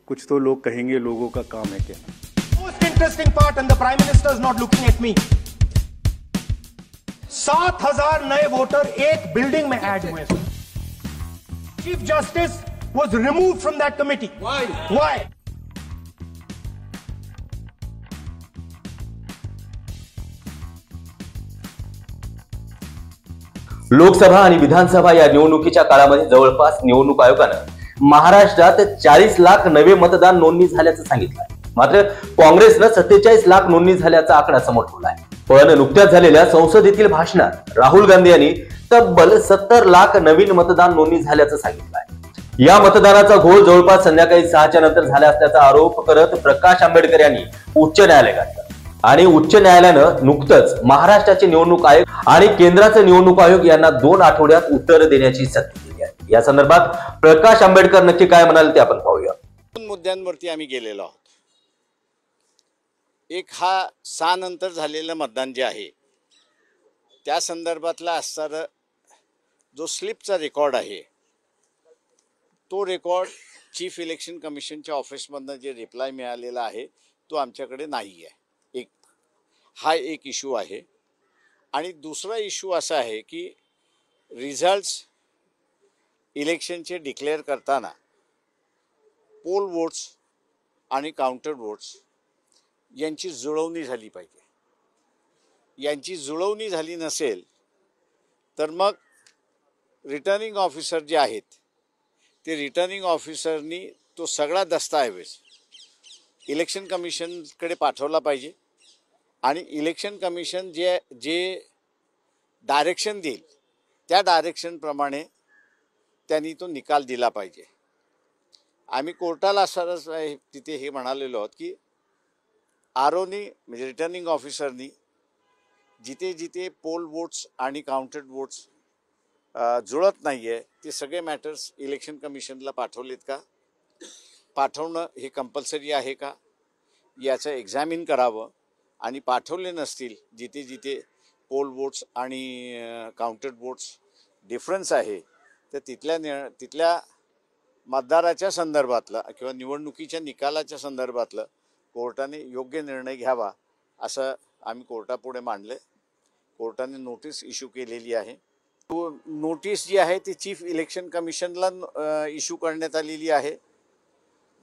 कुछ तो लोग कहेंगे लोगों का काम है क्या। Most interesting part, and the Prime Minister is not looking at me. 7,000 नए वोटर एक बिल्डिंग में ऐड हुए। Chief justice was removed from that committee. Why? Lok Sabha आणि विधानसभा या निवडणुकीच्या काळामध्ये जवळपास निवडणूक आयोगानं महाराष्ट्रात 40 लाख नवे मतदान नोंदणी झाल्याचं सांगितलं. मात्र काँग्रेसनं 47 लाख नोंदणी झाल्याचा आकडा समोर ठेवला आहे. पण नुकत्याच झालेल्या संसदेतील भाषणात राहुल गांधी यांनी तब्बल 70 लाख नवीन मतदान नोंदणी झाल्याचं सांगितलं आहे. या मतदानाचा घोळ जवळपास संध्याकाळी 6च्या नंतर झाला असल्याचा आरोप करत प्रकाश आंबेडकर यांनी उच्च न्यायालय गाठलं. आणि उच्च न्यायालयानं नुकतंच महाराष्ट्राचे निवडणूक आयोग आणि केंद्राचे निवडणूक आयोग यांना 2 आठवड्यात उत्तर देण्याची सक्ती दिली आहे. या संदर्भात प्रकाश आंबेडकर नक्की काय म्हणाले ते आपण पाहूया. 2 मुद्द्यांवरती आम्ही गेलेलो आहोत. एक हा 6 नंतर झालेलं मतदान जे आहे त्या संदर्भातला असणारा जो स्लिपचा रेकॉर्ड आहे तो रेकॉर्ड चीफ इलेक्शन कमिशनच्या ऑफिसमधनं जे रिप्लाय मिळालेला आहे तो आमच्याकडे नाही आहे. हा एक इश्यू आहे. आणि दुसरा इश्यू असा आहे की रिझल्ट्स इलेक्शनचे डिक्लेअर करताना पोल वोट्स आणि काउंटर वोट्स यांची जुळवणी झाली पाहिजे. यांची जुळवणी झाली नसेल तर मग रिटर्निंग ऑफिसर जे आहेत ते रिटर्निंग ऑफिसरनी तो सगळा दस्तऐवज इलेक्शन कमिशनकडे पाठवला पाहिजे आणि इलेक्शन कमिशन जे डायरेक्शन देईल त्या डायरेक्शनप्रमाणे त्यांनी तो निकाल दिला पाहिजे. आम्ही कोर्टाला सरस तिथे हे म्हणालेलो आहोत की आरओनी म्हणजे रिटर्निंग ऑफिसरनी जिथे जिथे पोल वोट्स आणि काउंटेड वोट्स जुळत नाही आहे ते सगळे मॅटर्स इलेक्शन कमिशनला पाठवलेत का, पाठवणं हे कंपल्सरी आहे का याचं एक्झामिन करावं. आणि पाठवले नसतील जिथे जिथे पोल वोट्स आणि काउंटेड वोट्स डिफरन्स आहे तर तिथल्या मतदाराच्या संदर्भातलं किंवा निवडणुकीच्या निकालाच्या संदर्भातलं कोर्टाने योग्य निर्णय घ्यावा असं आम्ही कोर्टापुढे मांडले. कोर्टाने नोटीस इश्यू केलेली आहे. तो नोटीस जी आहे ती चीफ इलेक्शन कमिशनला इश्यू करण्यात आलेली आहे.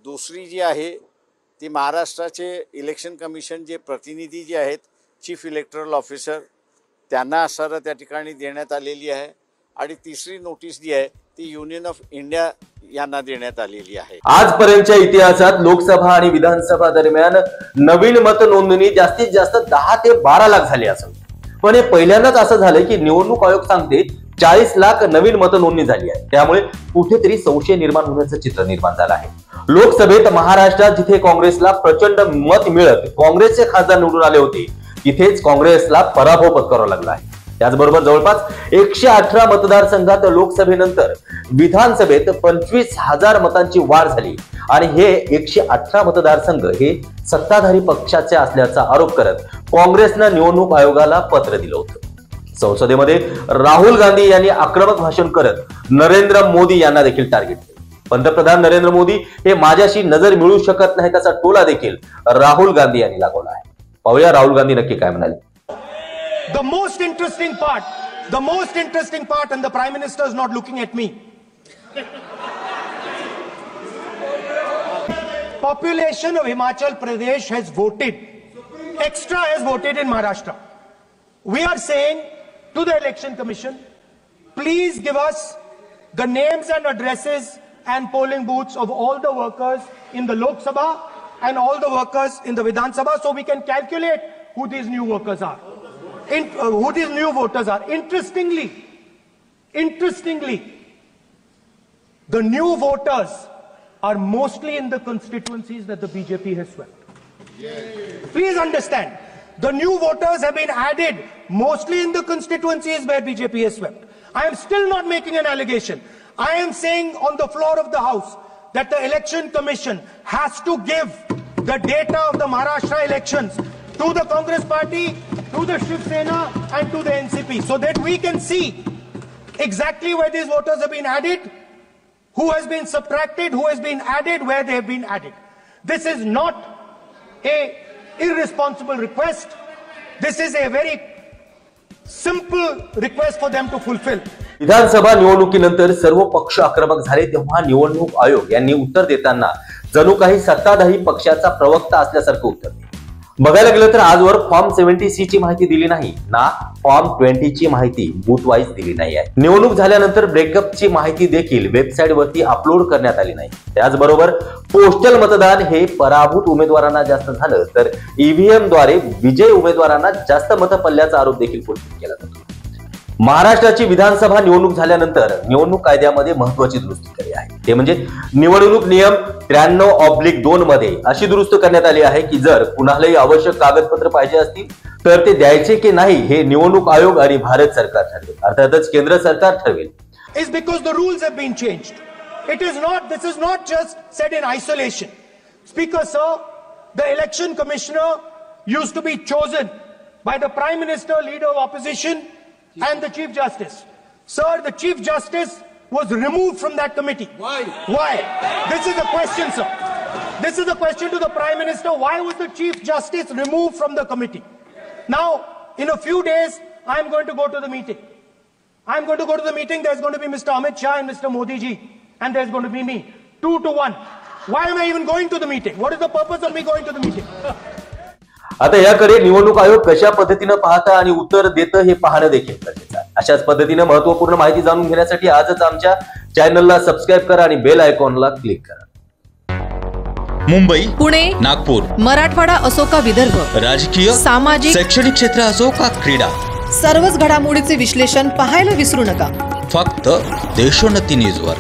दुसरी जी आहे ती महाराष्ट्राचे इलेक्शन कमिशन जे प्रतिनिधी जे आहेत चीफ इलेक्टरल ऑफिसर त्यांना असणारं त्या ठिकाणी देण्यात आलेली आहे. आणि तिसरी नोटीस जी आहे ती युनियन ऑफ इंडिया यांना देण्यात आलेली आहे. आजपर्यंतच्या इतिहासात लोकसभा आणि विधानसभा दरम्यान नवीन मत नोंदणी जास्तीत जास्त 10 ते 12 लाख झाली असेल. पण हे पहिल्यांदाच असं झालं की निवडणूक आयोग सांगते 40 लाख नवीन मत नोंदणी झाली आहे. त्यामुळे कुठेतरी संशय निर्माण होण्याचं चित्र निर्माण झालं आहे. लोकसभेत महाराष्ट्रात जिथे काँग्रेसला प्रचंड मत मिळत काँग्रेसचे खासदार निवडून आले होते तिथेच काँग्रेसला पराभव पत्करावा लागला आहे. त्याचबरोबर जवळपास 118 मतदारसंघात लोकसभेनंतर विधानसभेत 25,000 मतांची वाढ झाली आणि हे 118 मतदारसंघ हे सत्ताधारी पक्षाचे असल्याचा आरोप करत काँग्रेसनं निवडणूक आयोगाला पत्र दिलं होतं. संसदेमध्ये राहुल गांधी यांनी आक्रमक भाषण करत नरेंद्र मोदी यांना देखील टार्गेट केलं. पंतप्रधान नरेंद्र मोदी हे माझ्याशी नजर मिळू शकत नाही त्याचा टोला देखील राहुल गांधी यांनी लागवला आहे. पाहूया राहुल गांधी नक्की काय म्हणाले. The most interesting part, and the Prime Minister is not looking at me. Population of Himachal Pradesh has voted, has voted in Maharashtra. We are saying to the Election Commission, please give us the names and addresses and polling booths of all the workers in the Lok Sabha and all the workers in the Vidhan Sabha so we can calculate who these new workers are. Who these new voters are. Interestingly, the new voters are mostly in the constituencies that the BJP has swept. Please understand, the new voters have been added mostly in the constituencies where BJP has swept. I am still not making an allegation. I am saying on the floor of the House that the Election Commission has to give the data of the Maharashtra elections to the Congress Party, to the Shiv Sena and to the NCP so that we can see exactly where these voters have been added who has been subtracted, who has been added, where they have been added. This is not a irresponsible request. This is a very simple request for them to fulfill. विधानसभा निवडणुकीनंतर सर्व पक्ष आक्रमक झाले तेव्हा निवडणूक आयोग यांनी उत्तर देताना जणू काही सत्ताधारी पक्षाचा प्रवक्ता असल्यासारखं उत्तर दिलं. बघायला गेलं तर आजवर फॉर्म 70C ची माहिती दिली नाही ना फॉर्म 20 ची माहिती बूथ वाईज दिली नाही आहे. निवडणूक झाल्यानंतर ब्रेकअपची माहिती देखील वेबसाईट वरती अपलोड करण्यात आली नाही. त्याचबरोबर पोस्टल मतदान हे पराभूत उमेदवारांना जास्त झालं तर ईव्हीएम द्वारे विजयी उमेदवारांना जास्त मतपल्ल्याचा आरोप देखील केला जातो. महाराष्ट्राची विधानसभा निवडणूक झाल्यानंतर निवडणूक कायद्यामध्ये महत्त्वाची दुरुस्ती केली आहे. ते म्हणजे निवडणूक नियम 93/2 मध्ये अशी दुरुस्ती करण्यात आली आहे की जर कुणालाही आवश्यक कागदपत्र पाहिजे असतील तर ते द्यायचे की नाही हे निवडणूक आयोग आणि भारत सरकार ठरवेल. अर्थातच केंद्र सरकार ठरवेल. Is because the rules have been changed. This is not just said in isolation. Speaker sir, the election commissioner used to be chosen by the Prime Minister, leader of opposition, and the Chief Justice. Sir, the Chief Justice was removed from that committee. Why? This is the question, sir. This is the question to the Prime Minister. Why was the Chief Justice removed from the committee? Now, in a few days, I'm going to go to the meeting. There's going to be Mr. Amit Shah and Mr. Modi ji. And there's going to be me. 2-1. Why am I even going to the meeting? What is the purpose of me going to the meeting? आता याकडे निवडणूक आयोग कशा पद्धतीने पाहतं आणि उत्तर देतं हे पाहणं देखील गरजेचं आहे. अशाच पद्धतीने महत्त्वपूर्ण माहिती जाणून घेण्यासाठी आजच आमच्या चॅनलला सबस्क्राईब करा आणि बेल आयकॉनला क्लिक करा. मुंबई, पुणे, नागपूर, मराठवाडा असो का विदर्भ, राजकीय, सामाजिक, शैक्षणिक क्षेत्र असो का क्रीडा, सर्वच घडामोडीचे विश्लेषण पाहायला विसरू नका. फक्त देशोन्नती न्यूजवर.